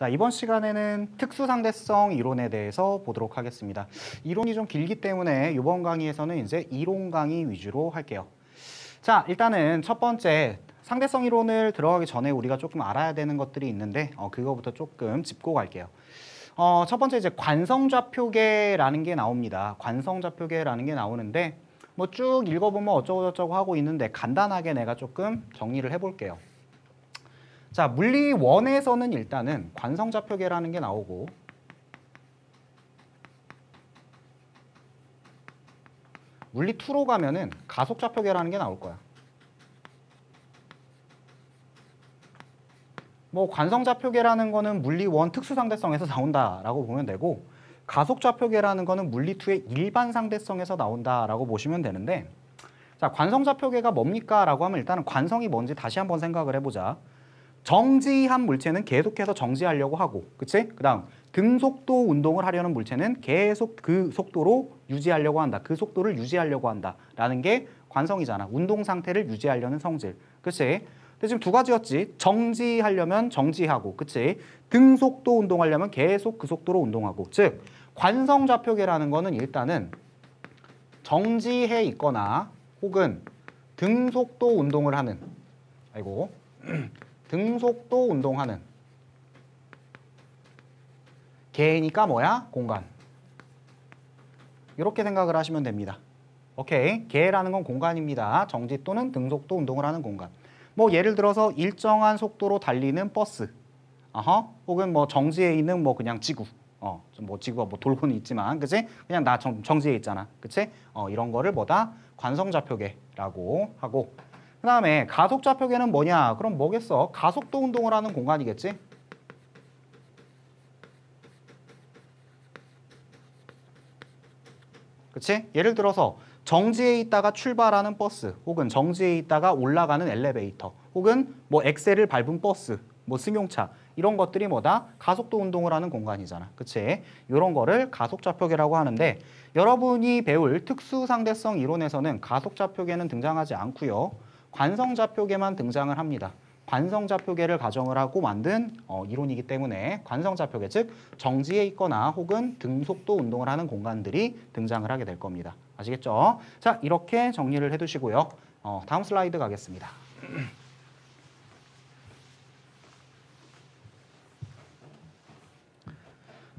자, 이번 시간에는 특수상대성 이론에 대해서 보도록 하겠습니다. 이론이 좀 길기 때문에 이번 강의에서는 이제 이론 강의 위주로 할게요. 자, 일단은 첫 번째 상대성 이론을 들어가기 전에 우리가 조금 알아야 되는 것들이 있는데 그거부터 조금 짚고 갈게요. 첫 번째 이제 관성좌표계라는 게 나옵니다. 관성좌표계라는 게 나오는데 뭐 쭉 읽어보면 어쩌고저쩌고 하고 있는데 간단하게 내가 조금 정리를 해볼게요. 자, 물리 1에서는 일단은 관성좌표계라는 게 나오고 물리 2로 가면은 가속좌표계라는 게 나올 거야. 뭐 관성좌표계라는 거는 물리 1 특수상대성에서 나온다라고 보면 되고 가속좌표계라는 거는 물리 2의 일반 상대성에서 나온다라고 보시면 되는데 자, 관성좌표계가 뭡니까? 라고 하면 일단은 관성이 뭔지 다시 한번 생각을 해보자. 정지한 물체는 계속해서 정지하려고 하고, 그치? 그 다음 등속도 운동을 하려는 물체는 계속 그 속도로 유지하려고 한다. 그 속도를 유지하려고 한다. 라는 게 관성이잖아. 운동 상태를 유지하려는 성질. 그치? 근데 지금 두 가지였지. 정지하려면 정지하고, 그치? 등속도 운동하려면 계속 그 속도로 운동하고. 즉, 관성좌표계라는 거는 일단은 정지해 있거나 혹은 등속도 운동을 하는, 등속도 운동하는 개니까 뭐야? 공간. 이렇게 생각을 하시면 됩니다. 오케이. 개라는 건 공간입니다. 정지 또는 등속도 운동을 하는 공간. 뭐 예를 들어서 일정한 속도로 달리는 버스. 혹은 뭐 정지해 있는 뭐 그냥 지구. 뭐 지구가 뭐 돌고는 있지만, 그치? 그냥 나 정지해 있잖아. 그치? 이런 거를 뭐다? 관성좌표계라고 하고. 그 다음에 가속좌표계는 뭐냐? 그럼 뭐겠어? 가속도 운동을 하는 공간이겠지? 그치? 예를 들어서 정지해 있다가 출발하는 버스 혹은 정지해 있다가 올라가는 엘리베이터 혹은 뭐 엑셀을 밟은 버스, 뭐 승용차 이런 것들이 뭐다? 가속도 운동을 하는 공간이잖아. 그치? 이런 거를 가속좌표계라고 하는데 여러분이 배울 특수상대성 이론에서는 가속좌표계는 등장하지 않고요. 관성좌표계만 등장을 합니다. 관성좌표계를 가정을 하고 만든 이론이기 때문에 관성좌표계, 즉 정지해 있거나 혹은 등속도 운동을 하는 공간들이 등장을 하게 될 겁니다. 아시겠죠? 자, 이렇게 정리를 해두시고요. 다음 슬라이드 가겠습니다.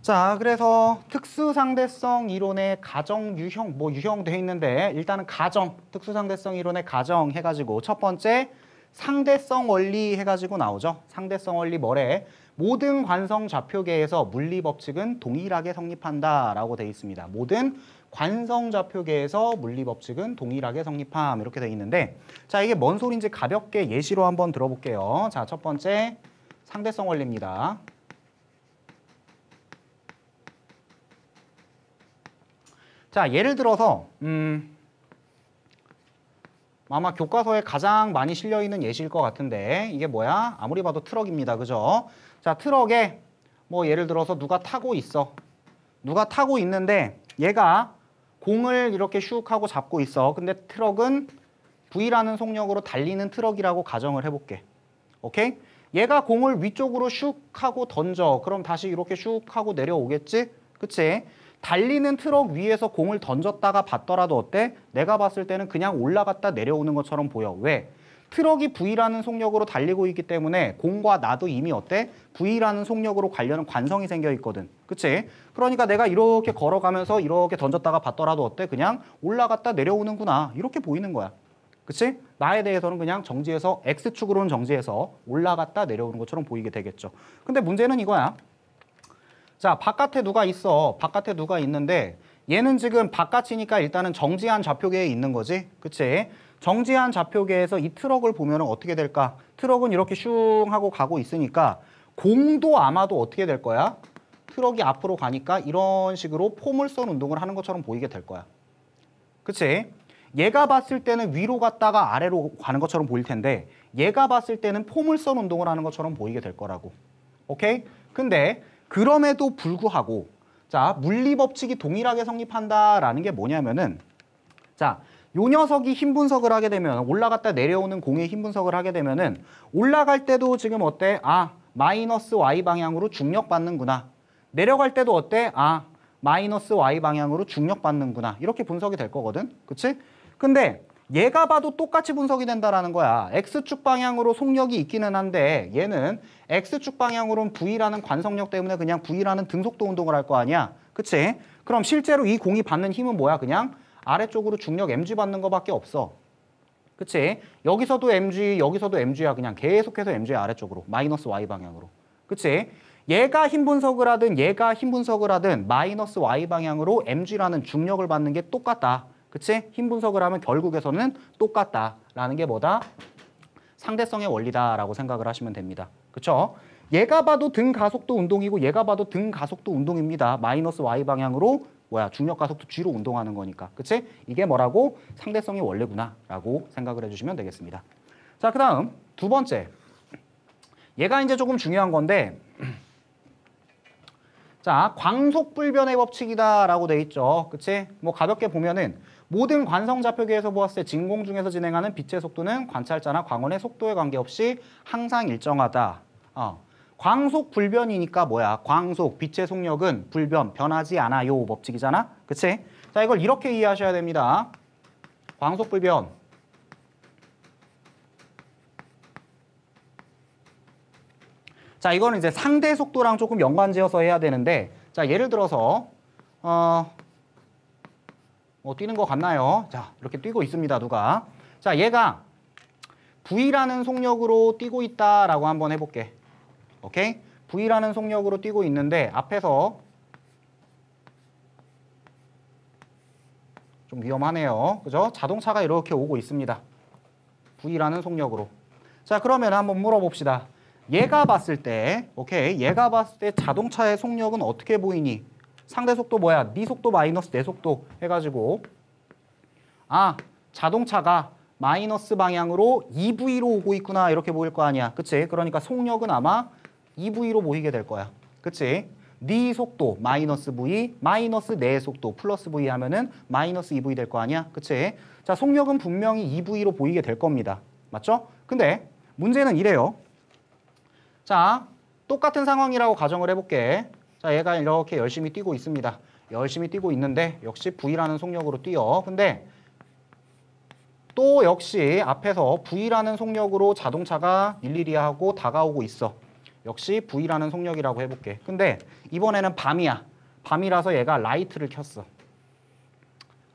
자, 그래서 특수상대성 이론의 가정 유형, 뭐 유형 돼 있는데 일단은 가정, 특수상대성 이론의 가정 해가지고 첫 번째 상대성 원리 해가지고 나오죠. 상대성 원리 뭐래? 모든 관성좌표계에서 물리법칙은 동일하게 성립한다라고 돼 있습니다. 모든 관성좌표계에서 물리법칙은 동일하게 성립함 이렇게 돼 있는데 자, 이게 뭔 소리인지 가볍게 예시로 한번 들어볼게요. 자, 첫 번째 상대성 원리입니다. 자, 예를 들어서 아마 교과서에 가장 많이 실려있는 예시일 것 같은데 이게 뭐야? 아무리 봐도 트럭입니다. 그죠? 자, 트럭에 뭐 예를 들어서 누가 타고 있어. 누가 타고 있는데 얘가 공을 이렇게 슉 하고 잡고 있어. 근데 트럭은 V라는 속력으로 달리는 트럭이라고 가정을 해볼게. 오케이? 얘가 공을 위쪽으로 슉 하고 던져. 그럼 다시 이렇게 슉 하고 내려오겠지? 그치? 달리는 트럭 위에서 공을 던졌다가 봤더라도 어때? 내가 봤을 때는 그냥 올라갔다 내려오는 것처럼 보여. 왜? 트럭이 V라는 속력으로 달리고 있기 때문에 공과 나도 이미 어때? V라는 속력으로 가려는 관성이 생겨 있거든. 그치? 그러니까 내가 이렇게 걸어가면서 이렇게 던졌다가 봤더라도 어때? 그냥 올라갔다 내려오는구나. 이렇게 보이는 거야. 그치? 나에 대해서는 그냥 정지해서 X축으로는 정지해서 올라갔다 내려오는 것처럼 보이게 되겠죠. 근데 문제는 이거야. 자, 바깥에 누가 있어. 바깥에 누가 있는데 얘는 지금 바깥이니까 일단은 정지한 좌표계에 있는 거지. 그치? 정지한 좌표계에서 이 트럭을 보면 어떻게 될까? 트럭은 이렇게 슝 하고 가고 있으니까 공도 아마도 어떻게 될 거야? 트럭이 앞으로 가니까 이런 식으로 포물선 운동을 하는 것처럼 보이게 될 거야. 그치? 얘가 봤을 때는 위로 갔다가 아래로 가는 것처럼 보일 텐데 얘가 봤을 때는 포물선 운동을 하는 것처럼 보이게 될 거라고. 오케이? 근데 그럼에도 불구하고 자, 물리법칙이 동일하게 성립한다라는 게 뭐냐면은 자, 요 녀석이 힘 분석을 하게 되면 올라갔다 내려오는 공의 힘 분석을 하게 되면은 올라갈 때도 지금 어때? 마이너스 y 방향으로 중력받는구나. 내려갈 때도 어때? 아, 마이너스 y 방향으로 중력받는구나. 이렇게 분석이 될 거거든. 그치? 근데 얘가 봐도 똑같이 분석이 된다라는 거야. x축 방향으로 속력이 있기는 한데 얘는 x축 방향으로는 V라는 관성력 때문에 그냥 V라는 등속도 운동을 할 거 아니야. 그치? 그럼 실제로 이 공이 받는 힘은 뭐야? 그냥 아래쪽으로 중력 mg 받는 거밖에 없어. 그치? 여기서도 mg, 여기서도 mg야. 그냥 계속해서 mg야 아래쪽으로. 마이너스 y 방향으로. 그치? 얘가 힘 분석을 하든 얘가 힘 분석을 하든 마이너스 y 방향으로 mg라는 중력을 받는 게 똑같다. 그치? 힘 분석을 하면 결국에서는 똑같다라는 게 뭐다? 상대성의 원리다라고 생각을 하시면 됩니다. 그쵸? 얘가 봐도 등 가속도 운동이고 얘가 봐도 등 가속도 운동입니다. 마이너스 y 방향으로 뭐야? 중력 가속도 뒤로 운동하는 거니까. 그치? 이게 뭐라고? 상대성의 원리구나라고 생각을 해주시면 되겠습니다. 자, 그 다음 두 번째. 얘가 이제 조금 중요한 건데 자, 광속불변의 법칙이다라고 돼 있죠. 그치? 뭐 가볍게 보면은 모든 관성좌표계에서 보았을 때 진공 중에서 진행하는 빛의 속도는 관찰자나 광원의 속도에 관계없이 항상 일정하다. 광속불변이니까 뭐야? 광속, 빛의 속력은 불변, 변하지 않아요 법칙이잖아. 그치? 자, 이걸 이렇게 이해하셔야 됩니다. 광속불변. 자, 이거는 이제 상대 속도랑 조금 연관지어서 해야 되는데, 자, 예를 들어서 뛰는 거 같나요? 자, 이렇게 뛰고 있습니다, 누가. 자, 얘가 V라는 속력으로 뛰고 있다라고 한번 해볼게. 오케이? V라는 속력으로 뛰고 있는데 앞에서 좀 위험하네요. 그죠? 자동차가 이렇게 오고 있습니다. V라는 속력으로. 자, 그러면 한번 물어봅시다. 얘가 봤을 때, 오케이, 얘가 봤을 때 자동차의 속력은 어떻게 보이니? 상대 속도 뭐야? 네 속도 마이너스 내 속도 해가지고 아, 자동차가 마이너스 방향으로 EV로 오고 있구나 이렇게 보일 거 아니야. 그치? 그러니까 속력은 아마 EV로 보이게 될 거야. 그치? 네 속도 마이너스 V, 마이너스 내 속도 플러스 V 하면은 마이너스 EV 될 거 아니야. 그치? 자, 속력은 분명히 EV로 보이게 될 겁니다. 맞죠? 근데 문제는 이래요. 자, 똑같은 상황이라고 가정을 해볼게. 자, 얘가 이렇게 열심히 뛰고 있습니다. 열심히 뛰고 있는데 역시 V라는 속력으로 뛰어. 근데 또 역시 앞에서 V라는 속력으로 자동차가 일일이 하고 다가오고 있어. 역시 V라는 속력이라고 해볼게. 근데 이번에는 밤이야. 밤이라서 얘가 라이트를 켰어.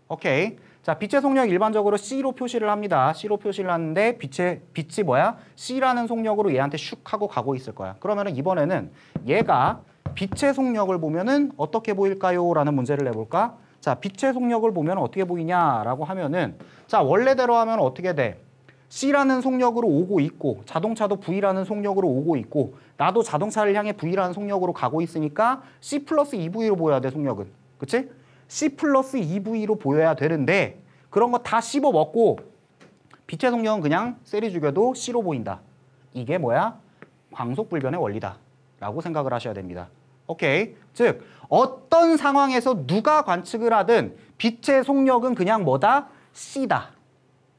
오케이. 자, 빛의 속력 일반적으로 C로 표시를 합니다. C로 표시를 하는데 빛이 뭐야? C라는 속력으로 얘한테 슉 하고 가고 있을 거야. 그러면은 이번에는 얘가 빛의 속력을 보면은 어떻게 보일까요? 라는 문제를 내볼까? 자, 빛의 속력을 보면 어떻게 보이냐라고 하면은 자, 원래대로 하면 어떻게 돼? C라는 속력으로 오고 있고 자동차도 V라는 속력으로 오고 있고 나도 자동차를 향해 V라는 속력으로 가고 있으니까 C 플러스 EV로 보여야 돼, 속력은. 그치? C 플러스 EV로 보여야 되는데 그런 거 다 씹어먹고 빛의 속력은 그냥 셀이 죽여도 C로 보인다. 이게 뭐야? 광속불변의 원리다 라고 생각을 하셔야 됩니다. 오케이? 즉 어떤 상황에서 누가 관측을 하든 빛의 속력은 그냥 뭐다? C다.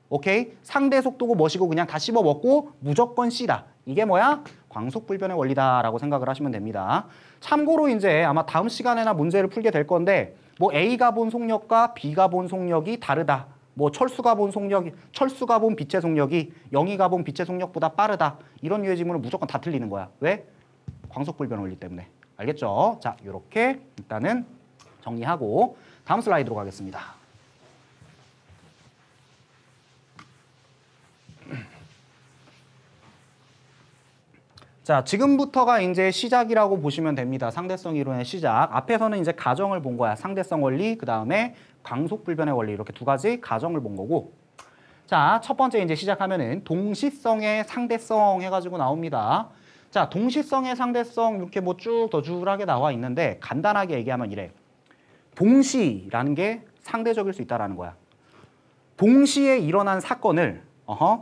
오케이? 상대 속도고 뭐시고 그냥 다 씹어먹고 무조건 C다. 이게 뭐야? 광속불변의 원리다라고 생각을 하시면 됩니다. 참고로 이제 아마 다음 시간에나 문제를 풀게 될 건데 뭐 A가 본 속력과 B가 본 속력이 다르다. 뭐 철수가 본 빛의 속력이 영희가 본 빛의 속력보다 빠르다. 이런 유의 지문은 무조건 다 틀리는 거야. 왜? 광속불변 원리 때문에. 알겠죠? 자, 이렇게 일단은 정리하고 다음 슬라이드로 가겠습니다. 자, 지금부터가 이제 시작이라고 보시면 됩니다. 상대성 이론의 시작. 앞에서는 이제 가정을 본 거야. 상대성 원리, 그 다음에 광속불변의 원리 이렇게 두 가지 가정을 본 거고. 자, 첫 번째 이제 시작하면은 동시성의 상대성 해가지고 나옵니다. 자, 동시성의 상대성 이렇게 뭐 쭉 더 줄하게 나와 있는데 간단하게 얘기하면 이래. 동시라는 게 상대적일 수 있다라는 거야. 동시에 일어난 사건을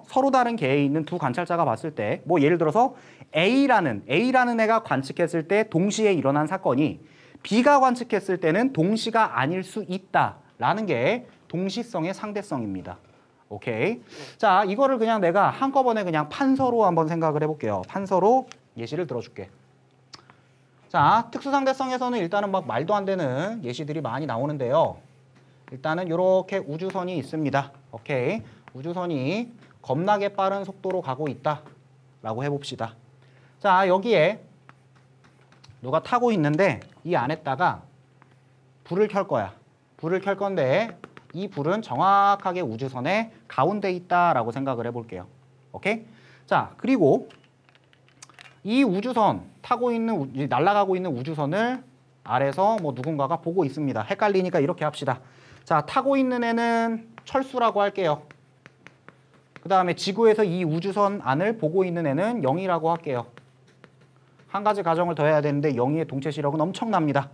서로 다른 계에 있는 두 관찰자가 봤을 때 뭐 예를 들어서 A라는 애가 관측했을 때 동시에 일어난 사건이 B가 관측했을 때는 동시가 아닐 수 있다라는 게 동시성의 상대성입니다. 오케이. 자, 이거를 그냥 내가 한꺼번에 그냥 판서로 한번 생각을 해볼게요. 판서로 예시를 들어줄게. 자, 특수상대성에서는 일단은 막 말도 안 되는 예시들이 많이 나오는데요. 일단은 이렇게 우주선이 있습니다. 오케이. 우주선이 겁나게 빠른 속도로 가고 있다 라고 해봅시다. 자, 여기에 누가 타고 있는데 이 안에다가 불을 켤 거야. 불을 켤 건데 이 불은 정확하게 우주선의 가운데 있다라고 생각을 해볼게요. 오케이? 자, 그리고 이 우주선 타고 있는 날아가고 있는 우주선을 아래서 뭐 누군가가 보고 있습니다. 헷갈리니까 이렇게 합시다. 자, 타고 있는 애는 철수라고 할게요. 그 다음에 지구에서 이 우주선 안을 보고 있는 애는 영희라고 할게요. 한 가지 가정을 더 해야 되는데 영희의 동체 시력은 엄청납니다.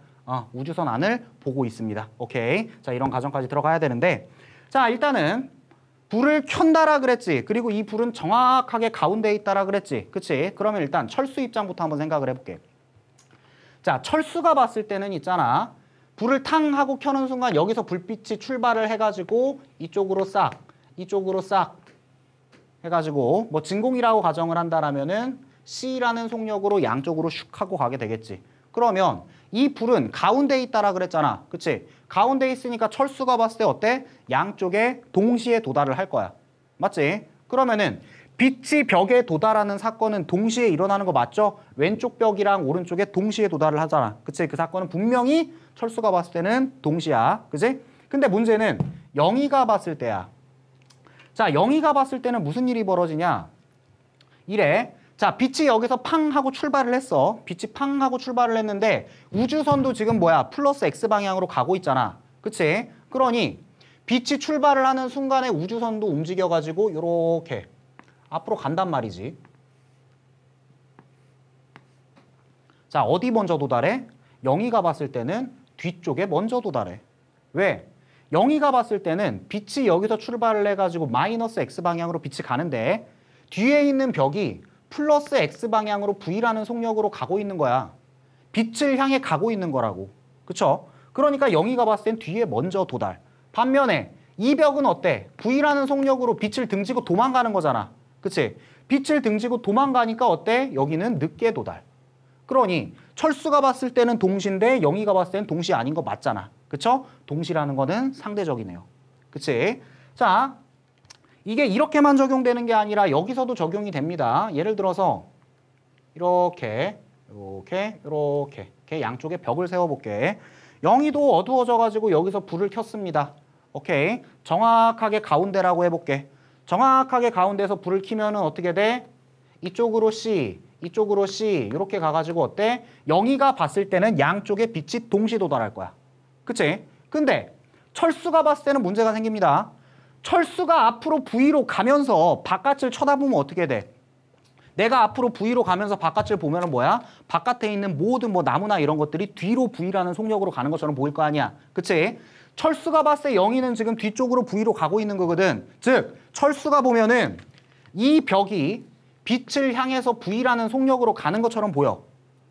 우주선 안을 보고 있습니다. 오케이. 자, 이런 가정까지 들어가야 되는데, 자, 일단은 불을 켠다라 그랬지. 그리고 이 불은 정확하게 가운데에 있다라 그랬지. 그치? 그러면 일단 철수 입장부터 한번 생각을 해볼게. 자, 철수가 봤을 때는 있잖아. 불을 탕 하고 켜는 순간 여기서 불빛이 출발을 해가지고 이쪽으로 싹, 이쪽으로 싹 해가지고 뭐 진공이라고 가정을 한다라면은 C라는 속력으로 양쪽으로 슉 하고 가게 되겠지. 그러면 이 불은 가운데에 있다라 그랬잖아. 그치? 가운데에 있으니까 철수가 봤을 때 어때? 양쪽에 동시에 도달을 할 거야. 맞지? 그러면은 빛이 벽에 도달하는 사건은 동시에 일어나는 거 맞죠? 왼쪽 벽이랑 오른쪽에 동시에 도달을 하잖아. 그치? 그 사건은 분명히 철수가 봤을 때는 동시야. 그치? 근데 문제는 영희가 봤을 때야. 자, 영희가 봤을 때는 무슨 일이 벌어지냐? 이래. 자, 빛이 여기서 팡 하고 출발을 했어. 빛이 팡 하고 출발을 했는데 우주선도 지금 뭐야? 플러스 X방향으로 가고 있잖아. 그치? 그러니 빛이 출발을 하는 순간에 우주선도 움직여가지고 이렇게 앞으로 간단 말이지. 자, 어디 먼저 도달해? 영희가 봤을 때는 뒤쪽에 먼저 도달해. 왜? 영희가 봤을 때는 빛이 여기서 출발을 해가지고 마이너스 X방향으로 빛이 가는데 뒤에 있는 벽이 플러스 X방향으로 V라는 속력으로 가고 있는 거야. 빛을 향해 가고 있는 거라고. 그쵸? 그러니까 영희가 봤을 땐 뒤에 먼저 도달. 반면에 이 벽은 어때? V라는 속력으로 빛을 등지고 도망가는 거잖아. 그치? 빛을 등지고 도망가니까 어때? 여기는 늦게 도달. 그러니 철수가 봤을 때는 동시인데 영희가 봤을 때는 동시 아닌 거 맞잖아. 그쵸? 동시라는 거는 상대적이네요. 그치? 자, 이게 이렇게만 적용되는 게 아니라 여기서도 적용이 됩니다. 예를 들어서 이렇게 양쪽에 벽을 세워볼게. 영희도 어두워져가지고 여기서 불을 켰습니다. 오케이. 정확하게 가운데라고 해볼게. 정확하게 가운데서 불을 켜면은 어떻게 돼? 이쪽으로 C, 이쪽으로 C 이렇게 가가지고 어때? 영희가 봤을 때는 양쪽에 빛이 동시 도달할 거야. 그치? 근데 철수가 봤을 때는 문제가 생깁니다. 철수가 앞으로 V로 가면서 바깥을 쳐다보면 어떻게 돼? 내가 앞으로 V로 가면서 바깥을 보면은 뭐야? 바깥에 있는 모든 뭐 나무나 이런 것들이 뒤로 V라는 속력으로 가는 것처럼 보일 거 아니야. 그치? 철수가 봤을 때 영희는 지금 뒤쪽으로 V로 가고 있는 거거든. 즉, 철수가 보면은 이 벽이 빛을 향해서 V라는 속력으로 가는 것처럼 보여.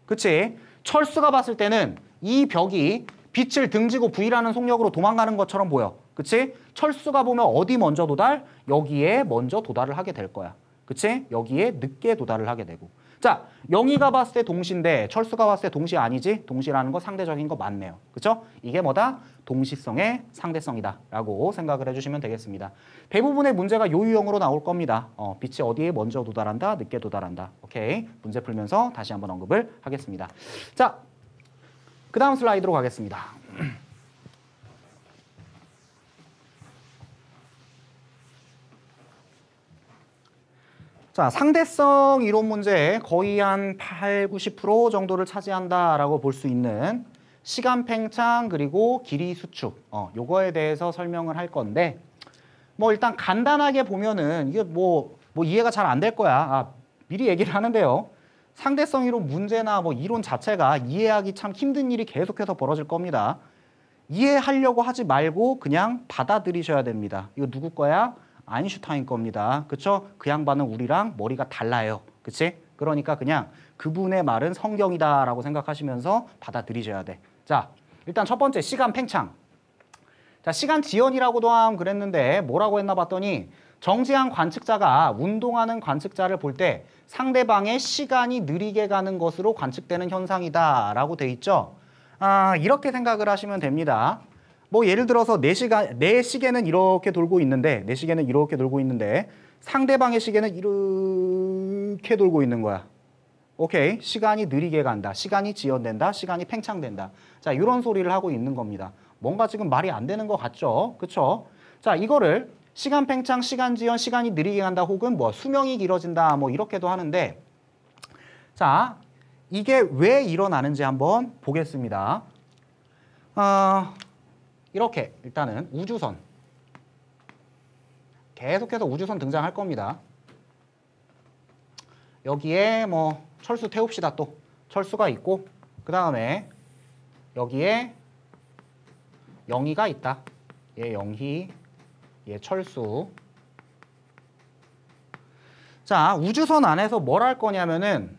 그치? 철수가 봤을 때는 이 벽이 빛을 등지고 V라는 속력으로 도망가는 것처럼 보여. 그치? 철수가 보면 어디 먼저 도달? 여기에 먼저 도달을 하게 될 거야. 그치? 여기에 늦게 도달을 하게 되고. 자, 영희가 봤을 때 동시인데 철수가 봤을 때 동시 아니지? 동시라는 거 상대적인 거 맞네요. 그쵸? 이게 뭐다? 동시성의 상대성이다 라고 생각을 해주시면 되겠습니다. 대부분의 문제가 요 유형으로 나올 겁니다. 빛이 어디에 먼저 도달한다? 늦게 도달한다. 오케이. 문제 풀면서 다시 한번 언급을 하겠습니다. 자, 그 다음 슬라이드로 가겠습니다. 자, 상대성 이론 문제 거의 한 8, 90% 정도를 차지한다라고 볼 수 있는 시간 팽창 그리고 길이 수축 요거에 대해서 설명을 할 건데 뭐 일단 간단하게 보면은 이게 뭐 이해가 잘 안 될 거야. 미리 얘기를 하는데요. 상대성 이론 문제나 뭐 이론 자체가 이해하기 참 힘든 일이 계속해서 벌어질 겁니다. 이해하려고 하지 말고 그냥 받아들이셔야 됩니다. 이거 누구 거야? 아인슈타인 겁니다. 그쵸? 그 양반은 우리랑 머리가 달라요. 그치? 그러니까 그냥 그분의 말은 성경이다라고 생각하시면서 받아들이셔야 돼. 자, 일단 첫 번째 시간 팽창. 자, 시간 지연이라고도 그랬는데 뭐라고 했나 봤더니 정지한 관측자가 운동하는 관측자를 볼 때 상대방의 시간이 느리게 가는 것으로 관측되는 현상이다 라고 돼 있죠. 이렇게 생각을 하시면 됩니다. 뭐 예를 들어서 내 시계는 이렇게 돌고 있는데 상대방의 시계는 이렇게 돌고 있는 거야. 오케이. 시간이 느리게 간다. 시간이 지연된다. 시간이 팽창된다. 자, 이런 소리를 하고 있는 겁니다. 뭔가 지금 말이 안 되는 것 같죠? 그쵸? 자, 이거를 시간 팽창, 시간 지연, 시간이 느리게 간다 혹은 뭐 수명이 길어진다 뭐 이렇게도 하는데 자, 이게 왜 일어나는지 한번 보겠습니다. 이렇게 일단은 우주선 계속해서 우주선 등장할 겁니다. 여기에 뭐 철수 태웁시다. 또 철수가 있고 그 다음에 여기에 영희가 있다. 얘 영희, 얘 철수. 자, 우주선 안에서 뭘 할 거냐면은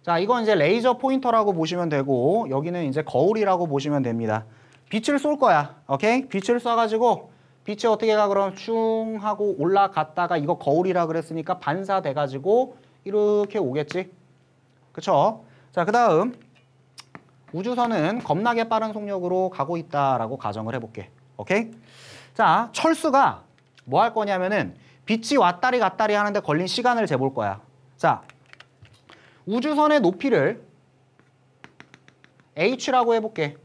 자, 이건 이제 레이저 포인터라고 보시면 되고 여기는 이제 거울이라고 보시면 됩니다. 빛을 쏠 거야. 오케이? 빛을 쏴가지고 빛이 어떻게 가 그럼 슝 하고 올라갔다가 이거 거울이라 그랬으니까 반사돼가지고 이렇게 오겠지. 그쵸? 자, 그 다음 우주선은 겁나게 빠른 속력으로 가고 있다라고 가정을 해볼게. 오케이? 자, 철수가 뭐 할 거냐면은 빛이 왔다리 갔다리 하는데 걸린 시간을 재볼 거야. 자, 우주선의 높이를 h라고 해볼게.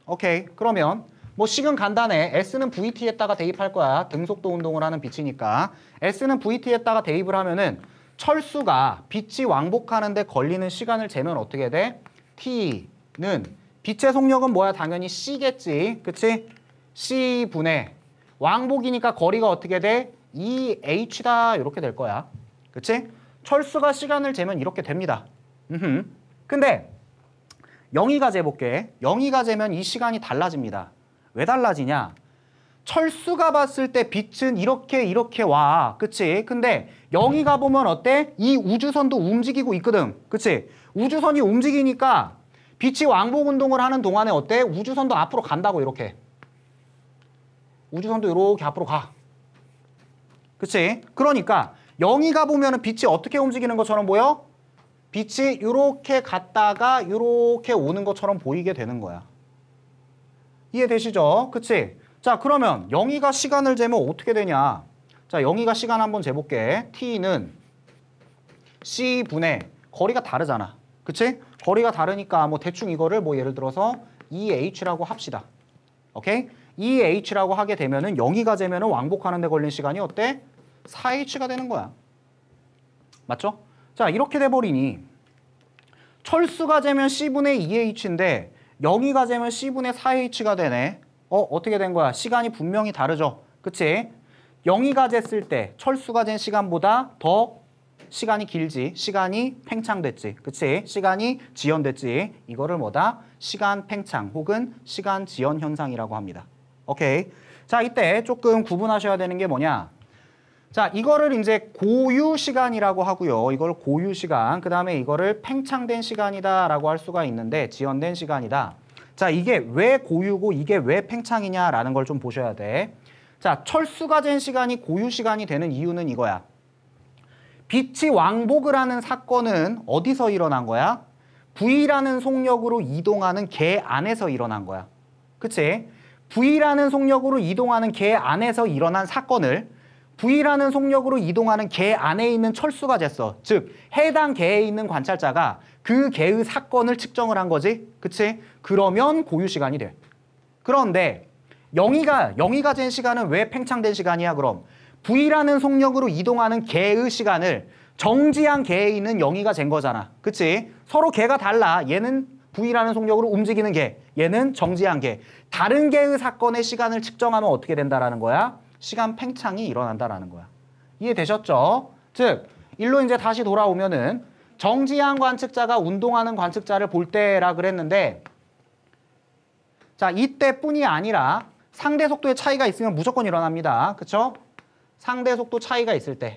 오케이. 그러면 뭐 식은 간단해. s는 vt에다가 대입할 거야. 등속도 운동을 하는 빛이니까. s는 vt에다가 대입을 하면은 철수가 빛이 왕복하는데 걸리는 시간을 재면 어떻게 돼? t는 빛의 속력은 뭐야? 당연히 c겠지. 그치? c분의 왕복이니까 거리가 어떻게 돼? 2h다. 이렇게 될 거야. 그치? 철수가 시간을 재면 이렇게 됩니다. 근데 영희가 재볼게. 영희가 재면 이 시간이 달라집니다. 왜 달라지냐? 철수가 봤을 때 빛은 이렇게 와. 그치? 근데 영희가 보면 어때? 이 우주선도 움직이고 있거든. 그치? 우주선이 움직이니까 빛이 왕복 운동을 하는 동안에 어때? 우주선도 앞으로 간다고 이렇게. 우주선도 이렇게 앞으로 가. 그치? 그러니까 영희가 보면은 빛이 어떻게 움직이는 것처럼 보여? 빛이 이렇게 갔다가 이렇게 오는 것처럼 보이게 되는 거야. 이해되시죠? 그치? 자, 그러면 영희가 시간을 재면 어떻게 되냐? 자, 영희가 시간 한번 재볼게. t는 c분의 거리가 다르잖아. 그치? 거리가 다르니까 뭐 대충 이거를 뭐 예를 들어서 2h라고 합시다. 오케이? 2h라고 하게 되면은 영희가 재면은 왕복하는 데 걸린 시간이 어때? 4h가 되는 거야. 맞죠? 자, 이렇게 돼버리니 철수가 재면 c분의 2h인데 영희가 재면 c분의 4h가 되네. 어떻게 된 거야? 시간이 분명히 다르죠? 그치? 영희가 쟀을 때 철수가 잰 시간보다 더 시간이 길지. 시간이 팽창됐지. 그치? 시간이 지연됐지. 이거를 뭐다? 시간 팽창 혹은 시간 지연 현상이라고 합니다. 오케이. 자, 이때 조금 구분하셔야 되는 게 뭐냐? 자, 이거를 이제 고유 시간이라고 하고요. 이걸 고유 시간, 그 다음에 이거를 팽창된 시간이다라고 할 수가 있는데 지연된 시간이다. 자, 이게 왜 고유고 이게 왜 팽창이냐라는 걸 좀 보셔야 돼. 자, 철수가 된 시간이 고유 시간이 되는 이유는 이거야. 빛이 왕복을 하는 사건은 어디서 일어난 거야? V라는 속력으로 이동하는 개 안에서 일어난 거야. 그치? V라는 속력으로 이동하는 개 안에서 일어난 사건을 V라는 속력으로 이동하는 개 안에 있는 철수가 쟀어. 즉 해당 개에 있는 관찰자가 그 개의 사건을 측정을 한 거지. 그치? 그러면 고유 시간이 돼. 그런데 영희가 잰 시간은 왜 팽창된 시간이야 그럼? V라는 속력으로 이동하는 개의 시간을 정지한 개에 있는 영희가 잰 거잖아. 그치? 서로 개가 달라. 얘는 V라는 속력으로 움직이는 개, 얘는 정지한 개. 다른 개의 사건의 시간을 측정하면 어떻게 된다라는 거야? 시간 팽창이 일어난다라는 거야. 이해되셨죠? 즉, 일로 이제 다시 돌아오면은 정지한 관측자가 운동하는 관측자를 볼 때라 그랬는데 자, 이때뿐이 아니라 상대 속도의 차이가 있으면 무조건 일어납니다. 그쵸? 상대 속도 차이가 있을 때.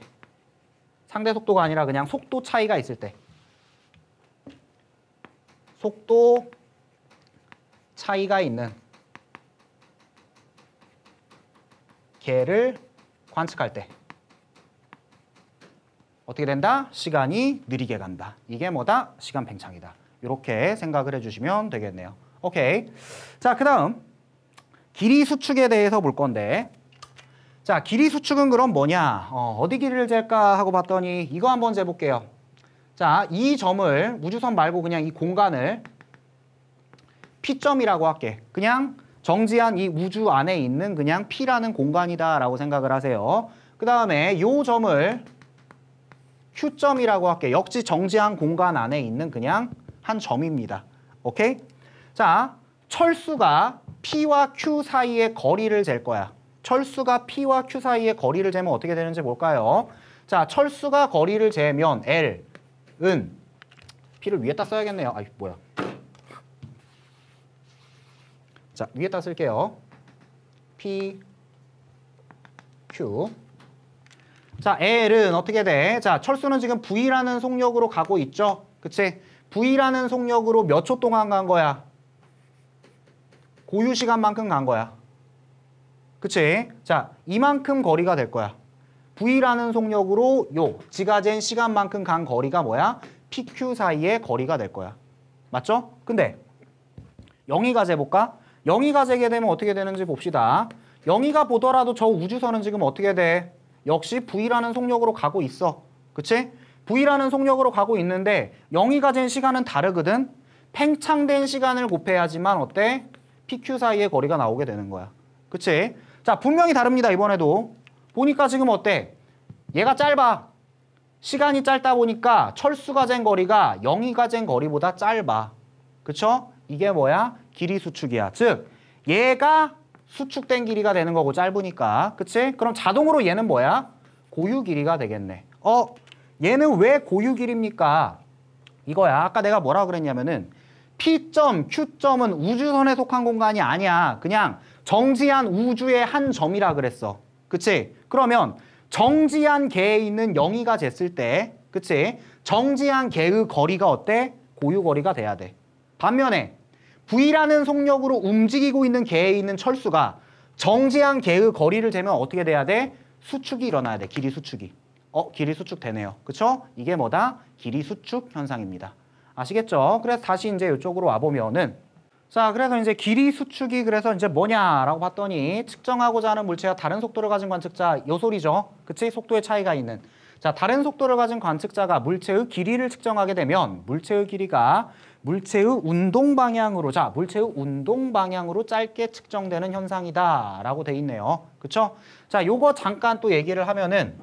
상대 속도가 아니라 그냥 속도 차이가 있을 때. 속도 차이가 있는 개를 관측할 때 어떻게 된다? 시간이 느리게 간다. 이게 뭐다? 시간 팽창이다. 이렇게 생각을 해주시면 되겠네요. 오케이. 자, 그 다음 길이 수축에 대해서 볼 건데, 자, 길이 수축은 그럼 뭐냐? 어디 길이를 잴까 하고 봤더니 이거 한번 재볼게요. 자, 이 점을 우주선 말고 그냥 이 공간을 P점이라고 할게. 그냥 정지한 이 우주 안에 있는 그냥 P라는 공간이다라고 생각을 하세요. 그 다음에 이 점을 Q점이라고 할게. 역시 정지한 공간 안에 있는 그냥 한 점입니다. 오케이? 자, 철수가 P와 Q 사이의 거리를 잴 거야. 철수가 P와 Q 사이의 거리를 재면 어떻게 되는지 볼까요? 자, 철수가 거리를 재면 L은 P를 위에다 써야겠네요. 아이, 뭐야. 자, 위에다 쓸게요. P, Q. 자, L은 어떻게 돼? 자, 철수는 지금 V라는 속력으로 가고 있죠? 그치? V라는 속력으로 몇 초 동안 간 거야? 고유 시간만큼 간 거야. 그치? 자, 이만큼 거리가 될 거야. V라는 속력으로 요 지가 잰 시간만큼 간 거리가 뭐야? PQ 사이의 거리가 될 거야. 맞죠? 근데 영희가 재볼까? 영희가 재게 되면 어떻게 되는지 봅시다. 영희가 보더라도 저 우주선은 지금 어떻게 돼? 역시 V라는 속력으로 가고 있어. 그치? V라는 속력으로 가고 있는데 영희가 잰 시간은 다르거든? 팽창된 시간을 곱해야지만 어때? PQ 사이의 거리가 나오게 되는 거야. 그치? 자, 분명히 다릅니다. 이번에도. 보니까 지금 어때? 얘가 짧아. 시간이 짧다 보니까 철수가 잰 거리가 영희가 잰 거리보다 짧아. 그쵸? 이게 뭐야? 길이 수축이야. 즉, 얘가 수축된 길이가 되는 거고 짧으니까. 그치? 그럼 자동으로 얘는 뭐야? 고유 길이가 되겠네. 얘는 왜 고유 길이입니까? 이거야. 아까 내가 뭐라 그랬냐면은 P점, Q점은 우주선에 속한 공간이 아니야. 그냥 정지한 우주의 한 점이라 그랬어. 그치? 그러면 정지한 개에 있는 영희가 쟀을 때, 그치? 정지한 개의 거리가 어때? 고유 거리가 돼야 돼. 반면에 V라는 속력으로 움직이고 있는 개에 있는 철수가 정지한 개의 거리를 재면 어떻게 돼야 돼? 수축이 일어나야 돼. 길이 수축이. 길이 수축 되네요. 그쵸? 이게 뭐다? 길이 수축 현상입니다. 아시겠죠? 그래서 다시 이제 이쪽으로 와보면은, 자, 그래서 이제 길이 수축이 그래서 이제 뭐냐라고 봤더니 측정하고자 하는 물체와 다른 속도를 가진 관측자, 요 소리죠. 그치? 속도의 차이가 있는. 자, 다른 속도를 가진 관측자가 물체의 길이를 측정하게 되면 물체의 길이가 물체의 운동 방향으로, 자, 물체의 운동 방향으로 짧게 측정되는 현상이다라고 돼 있네요. 그쵸? 자, 요거 잠깐 또 얘기를 하면은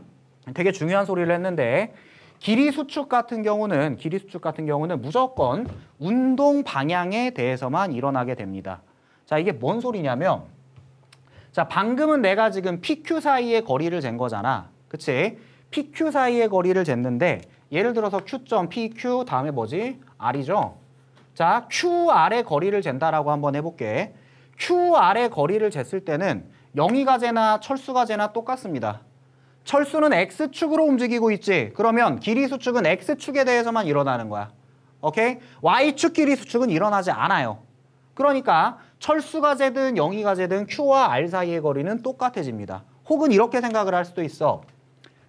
되게 중요한 소리를 했는데, 길이 수축 같은 경우는 무조건 운동 방향에 대해서만 일어나게 됩니다. 자, 이게 뭔 소리냐면, 자, 방금은 내가 지금 PQ 사이의 거리를 잰 거잖아. 그치? PQ 사이의 거리를 쟀는데, 예를 들어서 Q점, PQ, 다음에 뭐지? R이죠? 자, QR의 거리를 잰다라고 한번 해볼게. QR의 거리를 쟀을 때는 영희가 재나 철수가 재나 똑같습니다. 철수는 X축으로 움직이고 있지. 그러면 길이 수축은 X축에 대해서만 일어나는 거야. 오케이? Y축 길이 수축은 일어나지 않아요. 그러니까 철수가 재든 영희가 재든 Q와 R 사이의 거리는 똑같아집니다. 혹은 이렇게 생각을 할 수도 있어.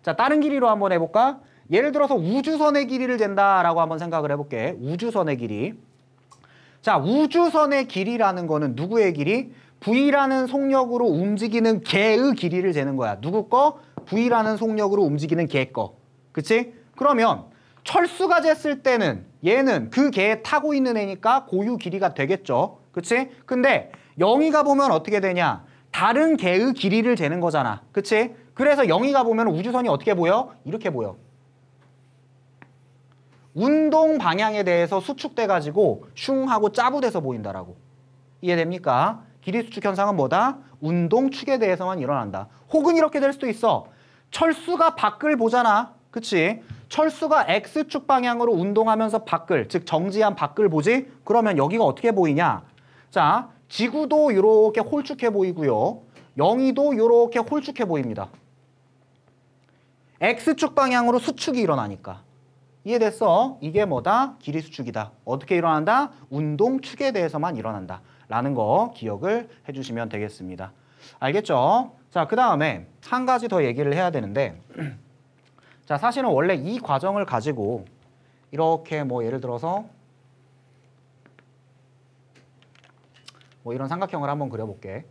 자, 다른 길이로 한번 해볼까? 예를 들어서 우주선의 길이를 잰다라고 한번 생각을 해볼게. 우주선의 길이. 자, 우주선의 길이라는 거는 누구의 길이? V라는 속력으로 움직이는 개의 길이를 재는 거야. 누구 거? V라는 속력으로 움직이는 개 거. 그치? 그러면 철수가 쟀을 때는 얘는 그 개에 타고 있는 애니까 고유 길이가 되겠죠. 그치? 근데 영희가 보면 어떻게 되냐? 다른 개의 길이를 재는 거잖아. 그치? 그래서 영희가 보면 우주선이 어떻게 보여? 이렇게 보여. 운동 방향에 대해서 수축돼가지고 슝 하고 짜부돼서 보인다라고. 이해됩니까? 길이 수축 현상은 뭐다? 운동축에 대해서만 일어난다. 혹은 이렇게 될 수도 있어. 철수가 밖을 보잖아. 그치? 철수가 X축 방향으로 운동하면서 밖을, 즉 정지한 밖을 보지? 그러면 여기가 어떻게 보이냐? 자, 지구도 이렇게 홀쭉해 보이고요. 영희도 이렇게 홀쭉해 보입니다. X축 방향으로 수축이 일어나니까. 이해됐어? 이게 뭐다? 길이 수축이다. 어떻게 일어난다? 운동축에 대해서만 일어난다. 라는 거 기억을 해주시면 되겠습니다. 알겠죠? 자, 그 다음에 한 가지 더 얘기를 해야 되는데 자, 사실은 원래 이 과정을 가지고 이렇게 뭐 예를 들어서 뭐 이런 삼각형을 한번 그려볼게.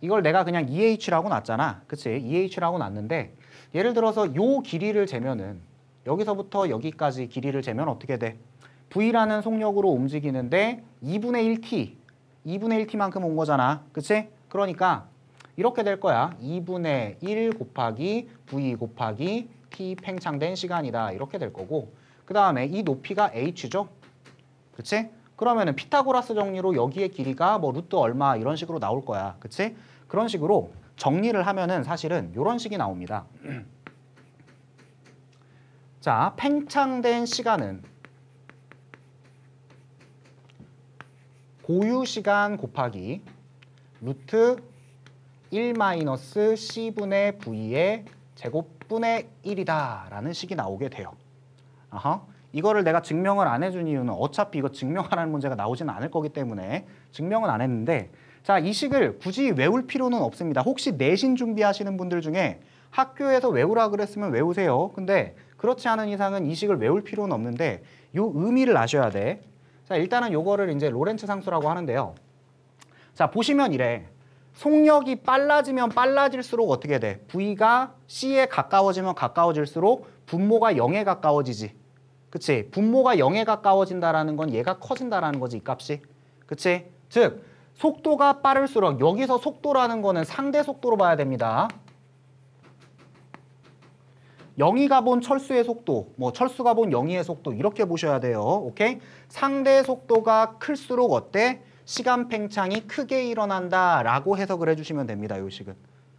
이걸 내가 그냥 2h라고 놨잖아. 그치? 2h라고 놨는데 예를 들어서 요 길이를 재면은 여기서부터 여기까지 길이를 재면 어떻게 돼? v라는 속력으로 움직이는데 2분의 1t만큼 온 거잖아. 그치? 그러니까 이렇게 될 거야. 2분의 1 곱하기 v 곱하기 t 팽창된 시간이다. 이렇게 될 거고 그 다음에 이 높이가 h죠. 그치? 그러면은 피타고라스 정리로 여기의 길이가 뭐 루트 얼마 이런 식으로 나올 거야. 그치? 그런 식으로 정리를 하면은 사실은 이런 식이 나옵니다. 자, 팽창된 시간은 고유 시간 곱하기 루트 1-c분의 v의 제곱분의 1이다 라는 식이 나오게 돼요. 이거를 내가 증명을 안 해준 이유는 어차피 이거 증명하라는 문제가 나오지는 않을 거기 때문에 증명은 안 했는데 자, 이 식을 굳이 외울 필요는 없습니다. 혹시 내신 준비하시는 분들 중에 학교에서 외우라 그랬으면 외우세요. 근데 그렇지 않은 이상은 이 식을 외울 필요는 없는데 요 의미를 아셔야 돼. 자, 일단은 요거를 이제 로렌츠 상수라고 하는데요. 자, 보시면 이래. 속력이 빨라지면 빨라질수록 어떻게 돼? V가 C에 가까워지면 가까워질수록 분모가 0에 가까워지지. 그치? 분모가 0에 가까워진다라는 건 얘가 커진다라는 거지, 이 값이. 그치? 즉, 속도가 빠를수록 여기서 속도라는 거는 상대 속도로 봐야 됩니다. 0이가 본 철수의 속도, 뭐 철수가 본 0이의 속도 이렇게 보셔야 돼요. 오케이? 상대 속도가 클수록 어때? 시간 팽창이 크게 일어난다라고 해석을 해주시면 됩니다. 이 식은.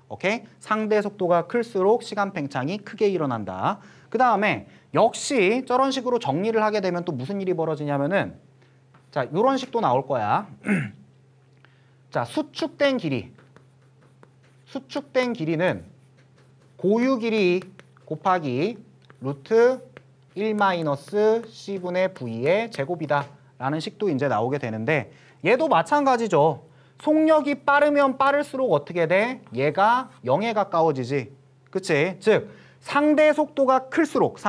오케이? 상대 속도가 클수록 시간 팽창이 크게 일어난다. 그 다음에 역시 저런 식으로 정리를 하게 되면 또 무슨 일이 벌어지냐면은 자, 이런 식도 나올 거야. 자, 수축된 길이는 고유 길이 곱하기 루트 1-c분의 v의 제곱이다 라는 식도 이제 나오게 되는데 얘도 마찬가지죠. 속력이 빠르면 빠를수록 어떻게 돼? 얘가 0에 가까워지지. 그치? 즉 상대 속도가 클수록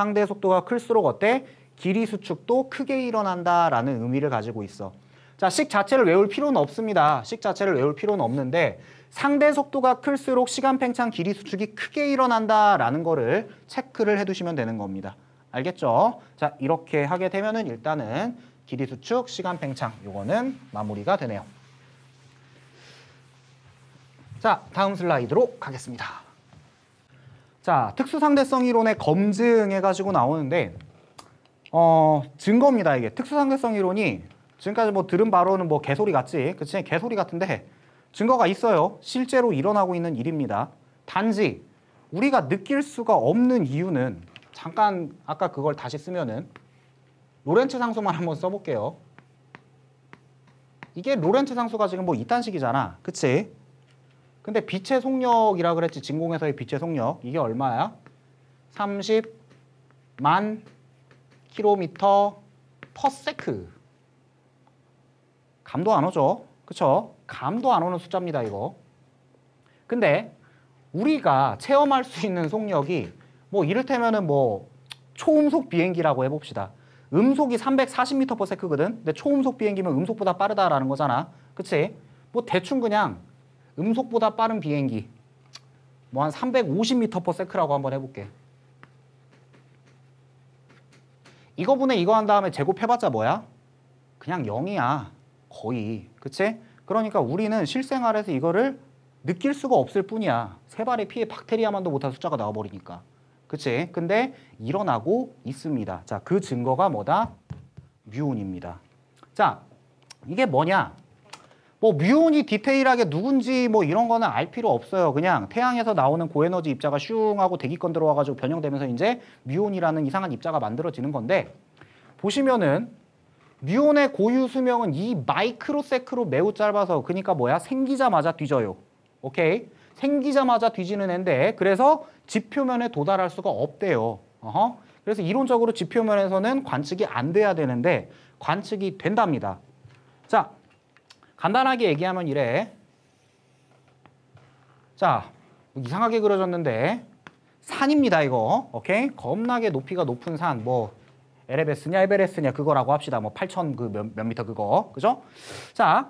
어때? 길이 수축도 크게 일어난다라는 의미를 가지고 있어. 자, 식 자체를 외울 필요는 없습니다. 식 자체를 외울 필요는 없는데 상대 속도가 클수록 시간 팽창 길이 수축이 크게 일어난다라는 거를 체크를 해두시면 되는 겁니다. 알겠죠? 자, 이렇게 하게 되면은 일단은 길이 수축, 시간 팽창 요거는 마무리가 되네요. 자, 다음 슬라이드로 가겠습니다. 자, 특수상대성 이론의 검증해가지고 나오는데 증거입니다. 이게 특수상대성 이론이 지금까지 뭐 들은 바로는 뭐 개소리 같지? 그치? 개소리 같은데 증거가 있어요. 실제로 일어나고 있는 일입니다. 단지 우리가 느낄 수가 없는 이유는 잠깐 아까 그걸 다시 쓰면은 로렌츠 상수만 한번 써볼게요. 이게 로렌츠 상수가 지금 뭐 이딴 식이잖아. 그치? 근데 빛의 속력이라 그랬지. 진공에서의 빛의 속력. 이게 얼마야? 30만 킬로미터 퍼 세크. 감도 안 오죠? 그쵸? 감도 안 오는 숫자입니다, 이거. 근데 우리가 체험할 수 있는 속력이 뭐 이를테면은 뭐 초음속 비행기라고 해봅시다. 음속이 340m/s거든. 근데 초음속 비행기면 음속보다 빠르다라는 거잖아. 그치? 뭐 대충 그냥 음속보다 빠른 비행기 뭐 한 350m/s라고 한번 해볼게. 이거 분의 이거 한 다음에 제곱해봤자 뭐야? 그냥 0이야. 거의. 그치? 그러니까 우리는 실생활에서 이거를 느낄 수가 없을 뿐이야. 세 발의 피에 박테리아만도 못한 숫자가 나와버리니까. 그치? 근데 일어나고 있습니다. 자, 그 증거가 뭐다? 뮤온입니다. 자, 이게 뭐냐? 뭐 뮤온이 디테일하게 누군지 뭐 이런 거는 알 필요 없어요. 그냥 태양에서 나오는 고에너지 입자가 슝 하고 대기권 들어와가지고 변형되면서 이제 뮤온이라는 이상한 입자가 만들어지는 건데 보시면은 뮤온의 고유 수명은 2마이크로세크로 매우 짧아서 그러니까 뭐야? 생기자마자 뒤져요. 오케이? 생기자마자 뒤지는 애인데 그래서 지표면에 도달할 수가 없대요. 그래서 이론적으로 지표면에서는 관측이 안 돼야 되는데 관측이 된답니다. 자, 간단하게 얘기하면 이래. 자, 뭐 이상하게 그려졌는데 산입니다, 이거. 오케이? 겁나게 높이가 높은 산. 뭐 에레베스냐 에베레스냐 그거라고 합시다. 뭐 8,000 그 몇 미터 그거. 그죠? 자,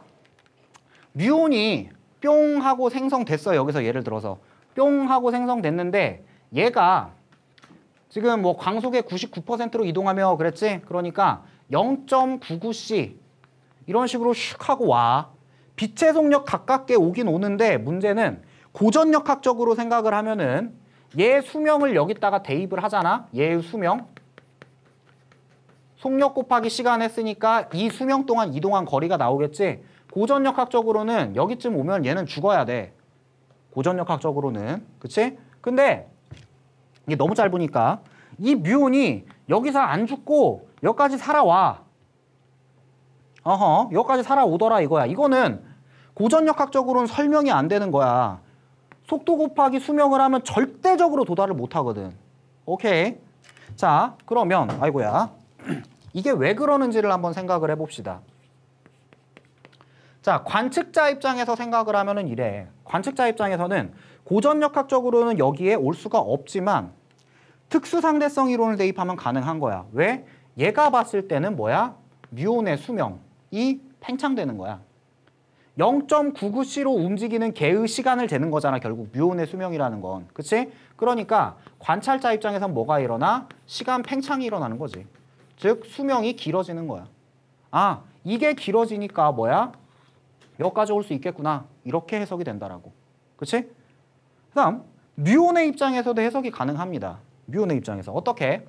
뮤온이 뿅 하고 생성됐어요. 여기서 예를 들어서 뿅 하고 생성됐는데 얘가 지금 뭐 광속의 99%로 이동하며 그랬지? 그러니까 0.99c 이런 식으로 슉 하고 와. 빛의 속력 가깝게 오긴 오는데 문제는 고전역학적으로 생각을 하면은 얘 수명을 여기다가 대입을 하잖아. 얘의 수명. 속력 곱하기 시간 했으니까 이 수명 동안 이동한 거리가 나오겠지. 고전역학적으로는 여기쯤 오면 얘는 죽어야 돼. 고전역학적으로는. 그치? 근데 이게 너무 짧으니까 이 뮤온이 여기서 안 죽고 여기까지 살아와. 여기까지 살아오더라 이거야. 이거는 고전역학적으로는 설명이 안 되는 거야. 속도 곱하기 수명을 하면 절대적으로 도달을 못 하거든. 오케이. 자, 그러면 아이고야. 이게 왜 그러는지를 한번 생각을 해봅시다. 자, 관측자 입장에서 생각을 하면은 이래. 관측자 입장에서는 고전역학적으로는 여기에 올 수가 없지만 특수상대성 이론을 대입하면 가능한 거야. 왜? 얘가 봤을 때는 뭐야? 뮤온의 수명이 팽창되는 거야. 0.99c로 움직이는 개의 시간을 재는 거잖아. 결국 뮤온의 수명이라는 건. 그치? 그러니까 관찰자 입장에선 뭐가 일어나? 시간 팽창이 일어나는 거지. 즉 수명이 길어지는 거야. 아, 이게 길어지니까 뭐야? 여기까지 올 수 있겠구나. 이렇게 해석이 된다라고. 그치? 그다음 뮤온의 입장에서도 해석이 가능합니다. 뮤온의 입장에서. 어떻게?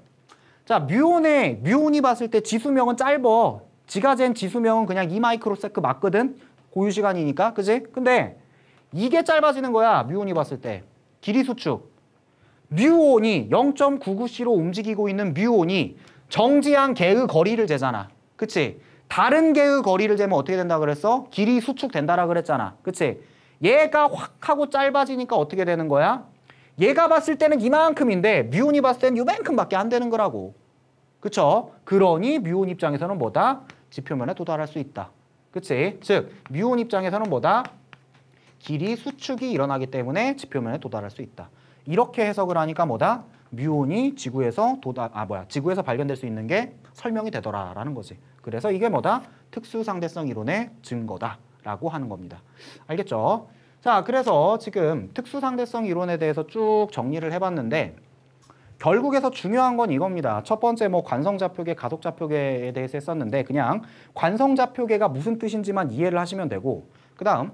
자, 뮤온이 봤을 때 지수명은 짧어. 지가 잰 지수명은 그냥 2마이크로세크 맞거든? 고유시간이니까. 그치? 근데 이게 짧아지는 거야. 뮤온이 봤을 때. 길이 수축. 뮤온이 0.99c로 움직이고 있는 뮤온이 정지한 개의 거리를 재잖아. 그치? 다른 개의 거리를 재면 어떻게 된다 그랬어? 길이 수축된다라 그랬잖아. 그치? 얘가 확 하고 짧아지니까 어떻게 되는 거야? 얘가 봤을 때는 이만큼인데 뮤온이 봤을 때는 요만큼밖에 안 되는 거라고. 그쵸? 그러니 뮤온 입장에서는 뭐다? 지표면에 도달할 수 있다. 그치? 즉 뮤온 입장에서는 뭐다? 길이 수축이 일어나기 때문에 지표면에 도달할 수 있다. 이렇게 해석을 하니까 뭐다? 뮤온이 지구에서 지구에서 발견될 수 있는 게 설명이 되더라라는 거지. 그래서 이게 뭐다? 특수상대성 이론의 증거다라고 하는 겁니다. 알겠죠? 자, 그래서 지금 특수상대성 이론에 대해서 쭉 정리를 해봤는데 결국에서 중요한 건 이겁니다. 첫 번째 뭐 관성좌표계, 가속좌표계에 대해서 했었는데 그냥 관성좌표계가 무슨 뜻인지만 이해를 하시면 되고 그 다음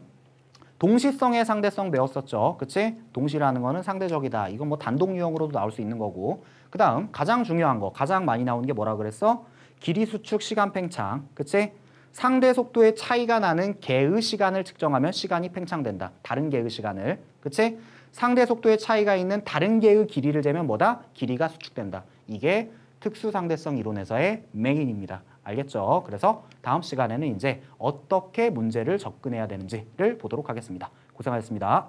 동시성의 상대성 배웠었죠. 그치? 동시라는 거는 상대적이다. 이건 뭐 단독 유형으로도 나올 수 있는 거고 그 다음 가장 중요한 거, 가장 많이 나오는 게 뭐라 그랬어? 길이 수축, 시간 팽창. 그치? 상대 속도의 차이가 나는 개의 시간을 측정하면 시간이 팽창된다. 다른 개의 시간을. 그치? 상대 속도의 차이가 있는 다른 개의 길이를 재면 뭐다? 길이가 수축된다. 이게 특수상대성 이론에서의 메인입니다. 알겠죠? 그래서 다음 시간에는 이제 어떻게 문제를 접근해야 되는지를 보도록 하겠습니다. 고생하셨습니다.